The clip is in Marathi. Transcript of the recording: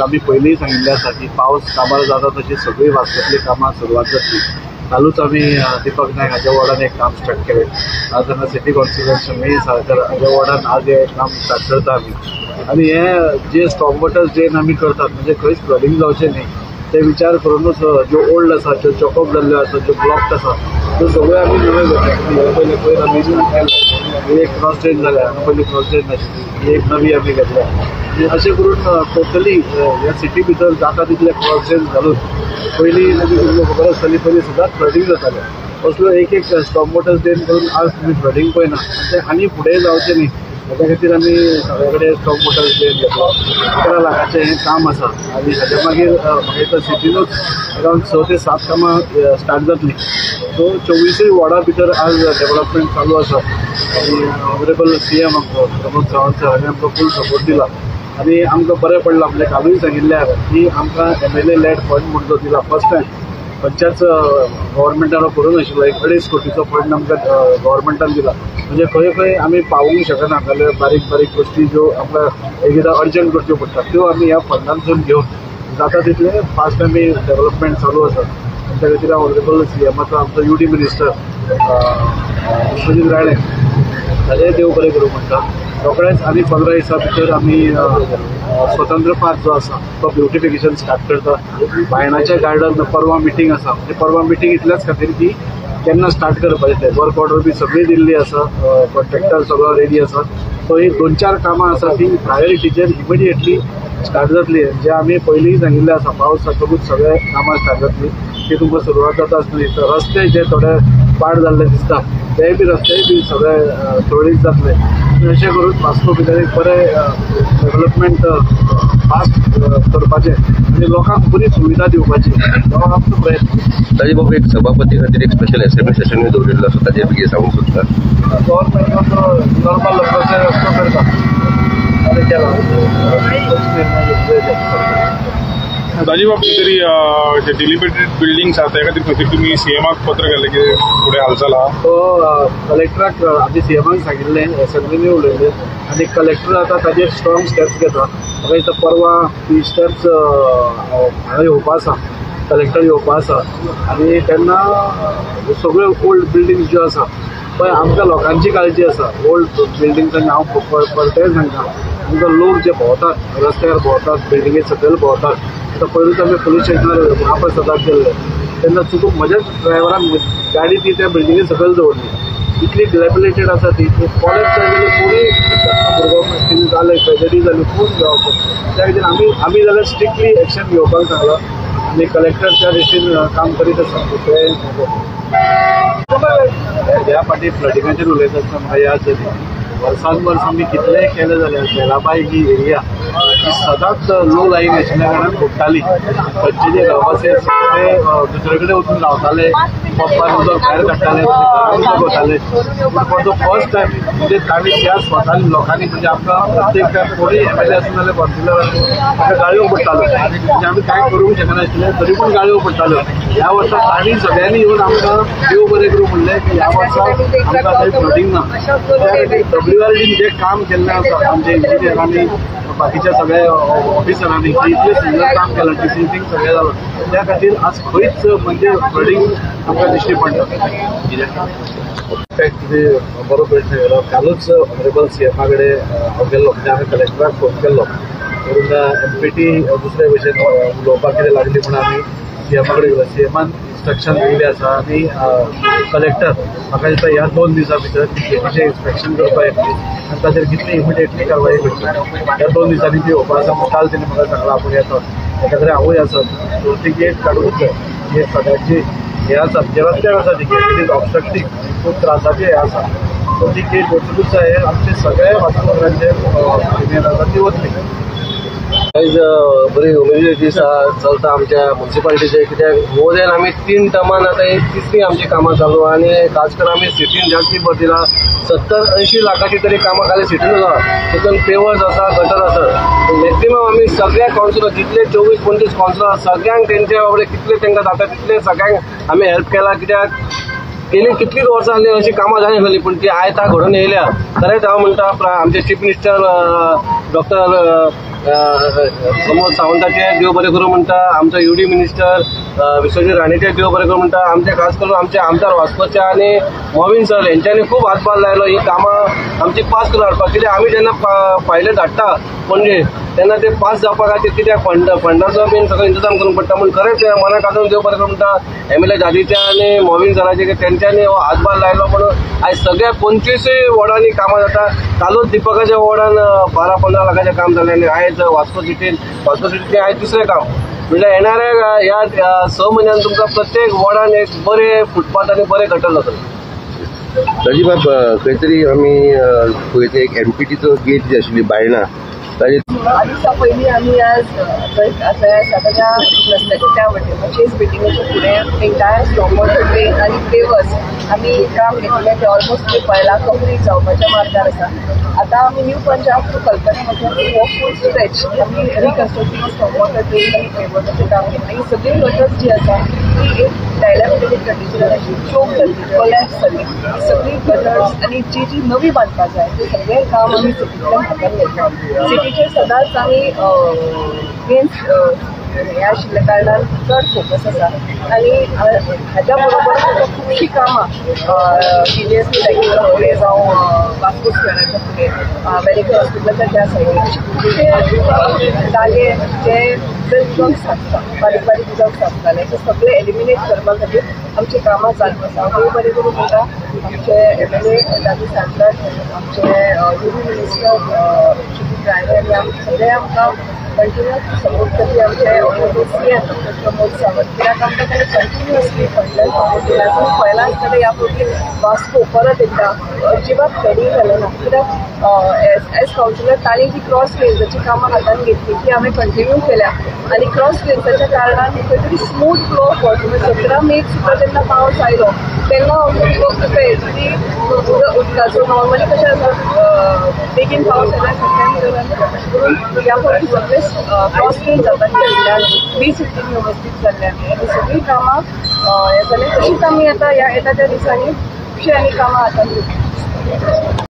आम्ही पहिलेही सांगितले आसा की पावस काबार जाता तशी सगळी वास्तवातली कामां सुरवात जातली। कालूच आम्ही दीपक नायक हाच्या वॉर्डान एक काम स्टार्ट केले। आज हांगा सिटी कॉन्स्टिट्युएन्सी मेन सारकर हाच्या वॉर्डान आज हे काम स्टार्ट करता आमी। आनी हे जे स्टॉप वॉटर ड्रेन आमी करतात म्हणजे खंयच फ्लडिंग जावचें न्ही ते विचार करूनच ज्यो ओल्ड आसा ज्यो चॉकअप जाल्ल्यो आसा ज्यो ब्लॉक्ड आसा त्यो सगळ्यो आमी नव्यो घेतल्या। पयलीं पयर आमी केलें एक क्रॉस ड्रेन जाल्या पयलीं क्रॉस ड्रेन नाशिल्ली एक नवी आमी घेतल्या। आनी अशें करून टोटली ह्या सिटी भितर जाता तितले क्रॉस ड्रेन घालून पयलीं तुमकां खबर आसतली पयलीं सदांच फ्लडिंग जातालें असलो एक स्टॉप वॉटर ड्रेन करून आज तुमी फ्लडिंग पळयना ते आनी फुडें जावचें न्ही हाच्या खातीर आमी सगळे कडेन स्टॉप वॉटर ड्रेन घेतलो। 11 लाखाचें हें काम आसा आनी हाच्या मागीर म्हाका दिसता सिटीनूच अरावंड 6 ते 7 कामां स्टार्ट जातलीं। सो 24 वॉर्डा भितर आज डेव्हलपमेंट चालू आसा आनी ऑनरेबल CM आमचो प्रमोद सावंत सर हांणी आमकां फूल सपोर्ट दिला आनी आमकां बरें पडलां। आपल्या कालूय सांगिल्ल्यार की आमकां MLA लेड फंड म्हणून जो दिला फर्स्ट टायम खंयच्याच गव्हर्मेंटान करूं नाशिल्लो। 1.5 कोटीचो फंड आमकां गव्हर्मेंटान दिला म्हणजे खंय खंय आमी पावूंक शकना जाल्यार बारीक बारीक गोश्टी ज्यो आमकां एकदां अर्जंट करच्यो पडटा त्यो आमी ह्या फंडांतसून घेवन जाता तितले फास्ट आमी डेव्हलपमेंट चालू आसा। त्या खातीर ऑनरेबल CMाचो आमचो UD मिनिस्टर विश्वजीत राणे ताचेंय देव बरें करूं म्हणटा। रोखडेच आनी 15 दिसां भितर आमी स्वतंत्र पार्क जो आसा तो ब्युटिफिकेशन स्टार्ट करता। बायणाचें गार्डन परवा मिटींग आसा म्हणजे परवा मिटींग इतल्याच खातीर की केन्ना स्टार्ट करपाचें तें वर्क ऑर्डर बी सगळी दिल्ली आसा कॉन्ट्रॅक्टर सगळो रेडी आसा। सो ही 2-4 कामां आसा ती प्रायोरिटीचेर इमिडिएटली स्टार्ट जातली जे आमी पयलींय सांगिल्लें आसा पावस जातकूच सगळे कामां स्टार्ट जातली ती तुमकां सुरवात जाता आसतली। रस्ते जे थोडे पाड जाल्ले दिसता ते बी रस्ते बी सगळे सुरळीत जातले अशें करून वास्को भितर एक बरें डेव्हलपमेंट फास्ट करपाचें आनी लोकांक बरी सुविधा दिवपाची हो आमचो प्रयत्न। ताजे बाबा एक सभापती खातीर एक स्पेशल असेंब्ली सेशन दवरिल्लो आसा ताजेर कितें सांगूंक सोदता? गव्हर्मेंटाचो नॉर्मल प्रोसेस असो करता आनी केला ताजे बाबतींत तरी जे डिलिमिटेड बिल्डिंग्स आसा त्या खातीर तुम्ही CMाक पत्र केलें की फुडें हालचाल आहा तो कलेक्टराक आमी CMाक सांगिल्लें एसेंब्लीनी उलयलें आनी कलेक्टर आतां ताजेर स्ट्रॉंग स्टेप्स घेता। म्हाका दिसता परवा ती स्टेप्स हांगा येवपा आसा कलेक्टर येवपा आसा आनी तेन्ना सगळ्यो ओल्ड बिल्डिंग्स ज्यो आसा पळय आमकां लोकांची काळजी आसा ओल्ड बिल्डिंग्सांनी हांव परतें सांगता आमकां लोक जे भोंवतात रस्त्यार भोंवतात बिल्डिंगे सकयल भोंवतात आतां पयलींच आमी पुलीस स्टेशनार महापौर सदाक गेल्ले तेन्ना चुकून म्हज्याच ड्रायव्हरान गाडी ती त्या बिल्डिंगे सकयल दवरली इतली डिलेबिलेटेड आसा ती कॉलेज जाली कोणी भुरगो कितें जालें ट्रेजडी जाली खूब घेवप त्या खातीर आमी जाल्यार स्ट्रिक्टली एक्शन घेवपाक सांगला आनी कलेक्टर त्या दिशेन काम करीत आसा ते ह्या फाटी फ्लडिंगाचेर उलयता आसतना म्हाका याद जाली वर्सान वर्स आमी कितलेंय केलें जाल्यार बेलाबाई ही एरिया ही सदांच लो लायन आशिल्ल्या कारणान फुट्टाली खंयचे जे रहिवासी आसा ते दुसरे कडेन वचून रावताले पंपार उदक भायर काडटाले उदक वताले फॉर द फर्स्ट टायम म्हणजे तांणी त्या स्वतानी लोकांनी म्हणजे आमकां प्रत्येक टायम कोणी MLA आसूं जाल्यार कॉन्सिलर आसूं ताका गाळयो पडटाल्यो म्हणजे आमी कांय करूंक शकनाशिल्ले तरी पूण गाळयो पडटाल्यो। ह्या वर्सा तांणी सगळ्यांनी येवन आमकां देव बरें करूं म्हणलें की ह्या वर्सा आमकां थंय फ्लडिंग ना त्या खातीर WRDन जें काम केल्लें आसा आमचे इंजिनियरांनी बाकीच्या सगळ्या ऑफिसरांनी इतलें सुंदर काम केलां डिसिप्लीन सगळें जालां त्या खातीर आज खंयच म्हणजे फ्लडिंग आमकां दिश्टी पडना। इनफॅक्ट कितें बरो प्रश्न केलो कालूच ऑनरेबल CMा कडेन हांव गेल्लो म्हणजे हांवें कलेक्टराक फोन केल्लो करून MPT दुसरे भशेन उलोवपाक कितें लागली म्हणून आमी CMा कडेन गेलो CMान इन्स्ट्रक्शन दिल्लें आसा आनी कलेक्टर म्हाका दिसता ह्या 2 दिसां भितर गेटीचें इन्स्पेक्शन करपाक येतली आनी ताचेर कितली इमिडिएटली कारवाई करची ह्या 2 दिसांनी ती येवपा आसा काल तेणी म्हाका सांगलां आपूण येता त्या खातीर हांवूय आसा ती गेट काडूंक जाय ही सगळ्यांची हे आसा जे रस्त्यार आसा ती गेट इट इज ऑब्स्ट्रक्टीव खूब त्रासाचें हे आसा सो ती गेट वचूंकच जाय आमचे सगळे वास्कोकारांचे इमेल आसा ती वतली। आयज बरी उमेदीर दीस चलता आमच्या म्युनिसिपालिटीचे कित्याक मोर देन आमी 3 टर्मान आतां एक तिसरी आमची कामां चालू आनी खास करून आमी सिटीन जास्ती भर दिला 70-80 लाखाची तरी कामां खाली सिटीन आसा तितून पेवर्स आसा गटर आसा मॅक्सिमम आमी सगळ्या कावन्सिलर जितले 24-25 कावन्सिलर सगळ्यांक तेंच्या बाबडे कितले तांकां जाता तितले सगळ्यांक आमी हेल्प केला कित्याक गेली कितलीच वर्सां जाली अशी कामां जायना आसली, पूण ती आयता घडून येयल्या. खरेंच हांव म्हणटा आमचे चीफ मिनिस्टर डॉक्टर प्रमोद सावंताचे देव बरें करूं म्हणटा, आमचो UD मिनिस्टर विश्वजीत राणेचे देव बरें करूं म्हणटा, आमचे खास करून आमचे आमदार वास्कोचे आनी मोविन सर हेंच्यांनी खूब हातभार लायलो ही कामां आमची पास करून हाडपाक. कित्याक आमी जेन्ना फायले धाडटा पणजे तेन्ना ते पास जावपा खातीर कित्याक फंडाचो बीन सगळो इंतजाम करूंक पडटा. पूण खरेंच मनाक आजून देव बरें करूं म्हणटा MLA जादीचे आनी मोविन सराचे तेंच्यांनी हो हातभार लायलो म्हणून आयज सगळ्या 25 वॉर्डांनी कामां जाता. कालूच दिपकाच्या वॉर्डान 12-15 लाखाचें काम जालें आनी आयज वास्को सिटीन आयज दुसरें काम. म्हणजे येणाऱ्या ह्या 6 म्हयन्यान तुमकां प्रत्येक वॉर्डान एक बरे फुटपाथ आनी बरे गटर जातले. राजीव खंय तरी आमी पळयता एक MPTचो गेट जी आशिल्ली बायणां ताजे दिसा पयलीं आमी आज साताच्या रस्त्याच्या त्या वटेन चेस बिल्डिंगेच्या फुडें एंटायर स्टॉम वॉटर ड्रेन आनी पेवर्स आमी काम घेतलें ते ऑलमोस्ट 5 लाख कंप्लीट जावपाच्या मार्गार आसा. आतां आमी न्यू पंजाब टू कल्पना मथून हो फूल स्ट्रेच आमी रिकन्स्ट्रक्टींग स्टॉम वॉटर ड्रेन आनी पेवर्साचें काम घेतलें. ही सगळी गटर्स जी आसा ती एक डायलॅपिडेटेड कंडिशनान आशिल्ली, चोक जाल्ली, कोलॅप्स जाल्ली. सगळी गटर्स आनी जी नवी बांदपाक जाय तें सगळें काम आमी सिटींतल्यान हातान घेतलां. सिटीचेर सदांच आमी गेम्स हें आशिल्ल्या कारणान चड फोकस आसा आनी हाज्या बरोबर खुबशीं कामां PJSP लायक फुडें जावं वास्को स्क्वेराच्या फुडें मेडिकल हॉस्पिटलाच्या त्या सायडीन अशे खुबशे जागे जे ड्रग्स आसता बारीक बारीक ड्रग्स आसताले ते सगळे एलिमिनेट करपा खातीर आमची कामां चालू आसा. हांव बरें करून म्हणटा आमचे MLA जादू सांगतात, आमचे UD मिनिस्टर विश्वजीत राणे आनी आमी सगळे आमकां कंटिन्युअस सपोर्ट करपी आमचे CM प्रमोद सावंत कित्याक आमकां ताणें कंटिन्युअसली फंडल्यान सपोर्ट दिला. पूण पयला आसतना ह्या फावटी वास्को परत एकदा अजिबात फेरी जालें ना. कित्याक एज कावन्सिलर तांणी जी क्रॉस ड्रेन्साची कामां हातान घेतली ती आमी कंटिन्यू केल्या आनी क्रॉस ड्रेन्साच्या कारणान खंय तरी स्मूथ फ्लो पडटा. 17 मेक सुद्दां जेन्ना पावस आयलो तेन्ना आमचो फेरी उदकाचो नॉर्मली कशें आसा बेगीन पावस येयल्यार ह्या फावटी सगळे क्रॉस ड्रेन जाता केल्ल्यान 20-15 वेवस्थीत जाल्ल्यान आनी सगळीं कामां हें जालें. तशीच आमी आतां ह्या येता त्या दिसांनी खुबशीं आनी कामां हातान घेतली.